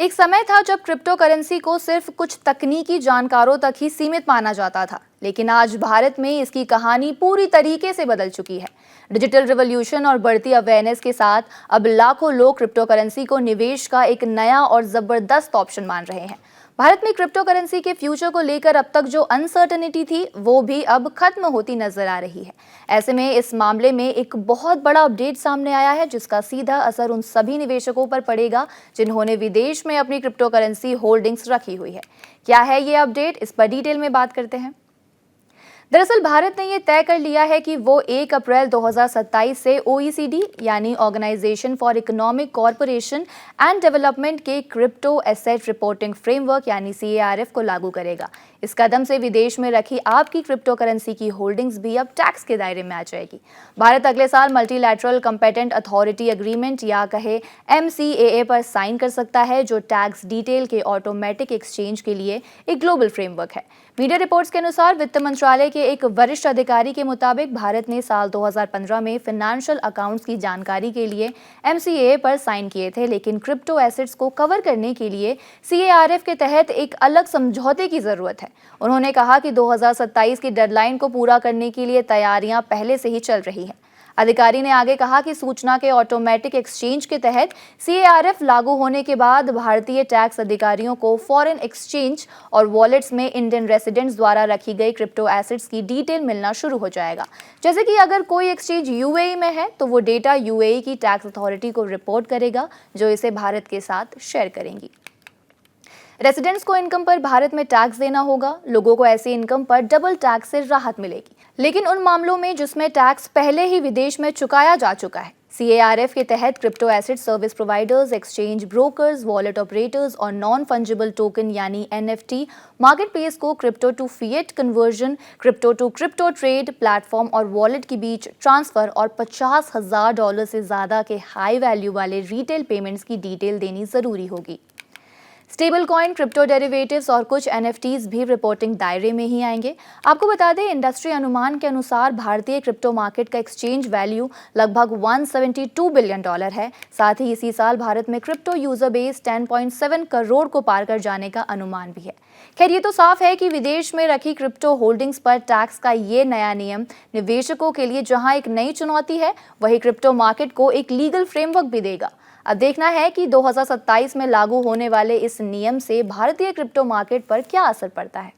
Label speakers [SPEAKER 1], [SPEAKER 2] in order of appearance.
[SPEAKER 1] एक समय था जब क्रिप्टो करेंसी को सिर्फ कुछ तकनीकी जानकारों तक ही सीमित माना जाता था, लेकिन आज भारत में इसकी कहानी पूरी तरीके से बदल चुकी है। डिजिटल रिवॉल्यूशन और बढ़ती अवेयरनेस के साथ अब लाखों लोग क्रिप्टो करेंसी को निवेश का एक नया और जबरदस्त ऑप्शन मान रहे हैं। भारत में क्रिप्टो करेंसी के फ्यूचर को लेकर अब तक जो अनसर्टेनिटी थी वो भी अब खत्म होती नजर आ रही है। ऐसे में इस मामले में एक बहुत बड़ा अपडेट सामने आया है, जिसका सीधा असर उन सभी निवेशकों पर पड़ेगा जिन्होंने विदेश में अपनी क्रिप्टो करेंसी होल्डिंग्स रखी हुई है। क्या है ये अपडेट, इस पर डिटेल में बात करते हैं। दरअसल भारत ने यह तय कर लिया है कि वो 1 अप्रैल 2027 से OECD यानी organisation for economic corporation and development के क्रिप्टो एसेट रिपोर्टिंग फ्रेमवर्क यानी CARF को लागू करेगा। इस कदम से विदेश में रखी आपकी क्रिप्टो करेंसी की होल्डिंग्स भी अब टैक्स के दायरे में आ जाएगी। भारत अगले साल मल्टीलैटरल कंपेटेंट अथॉरिटी एग्रीमेंट या कहे MCAA पर साइन कर सकता है, जो टैक्स डिटेल के ऑटोमेटिक एक्सचेंज के लिए एक ग्लोबल फ्रेमवर्क है। मीडिया रिपोर्ट्स के अनुसार वित्त मंत्रालय के एक वरिष्ठ अधिकारी के मुताबिक भारत ने साल 2015 में फाइनेंशियल अकाउंट्स की जानकारी के लिए MCAA पर साइन किए थे, लेकिन क्रिप्टो एसेट्स को कवर करने के लिए CARF के तहत एक अलग समझौते की जरूरत है। उन्होंने कहा कि 2027 की डेडलाइन को पूरा करने के लिए तैयारियां पहले से ही चल रही हैं। अधिकारी ने आगे कहा कि सूचना के ऑटोमेटिक एक्सचेंज के तहत CARF लागू होने के बाद भारतीय टैक्स अधिकारियों को फॉरेन एक्सचेंज और वॉलेट्स में इंडियन रेसिडेंट्स द्वारा रखी गई क्रिप्टो एसेट्स की डिटेल मिलना शुरू हो जाएगा। जैसे कि अगर कोई एक्सचेंज UAE में है तो वो डेटा UAE की टैक्स अथॉरिटी को रिपोर्ट करेगा, जो इसे भारत के साथ शेयर करेंगी। रेसिडेंट्स को इनकम पर भारत में टैक्स देना होगा। लोगों को ऐसी इनकम पर डबल टैक्स से राहत मिलेगी, लेकिन उन मामलों में जिसमें टैक्स पहले ही विदेश में चुकाया जा चुका है। CARF के तहत crypto asset service providers, exchange brokers, wallet operators और नॉन फंजिबल टोकन यानी NFT मार्केट प्लेस को crypto to fiat conversion, crypto to crypto trade platform और वॉलेट के बीच ट्रांसफर और $50,000 से ज्यादा के हाई वैल्यू वाले रिटेल पेमेंट्स की डिटेल देनी जरूरी होगी। स्टेबल कॉइन, क्रिप्टो डेरिवेटिव्स और कुछ NFTs भी रिपोर्टिंग दायरे में ही आएंगे। आपको बता दें, इंडस्ट्री अनुमान के अनुसार भारतीय क्रिप्टो मार्केट का एक्सचेंज वैल्यू लगभग $172 बिलियन है। साथ ही इसी साल भारत में क्रिप्टो यूजर बेस 10.7 करोड़ को पार कर जाने का अनुमान भी है। खैर, ये तो साफ है कि विदेश में रखी क्रिप्टो होल्डिंग्स पर टैक्स का ये नया नियम निवेशकों के लिए जहां एक नई चुनौती है, वहीं क्रिप्टो मार्केट को एक लीगल फ्रेमवर्क भी देगा। अब देखना है कि 2027 में लागू होने वाले इस नियम से भारतीय क्रिप्टो मार्केट पर क्या असर पड़ता है।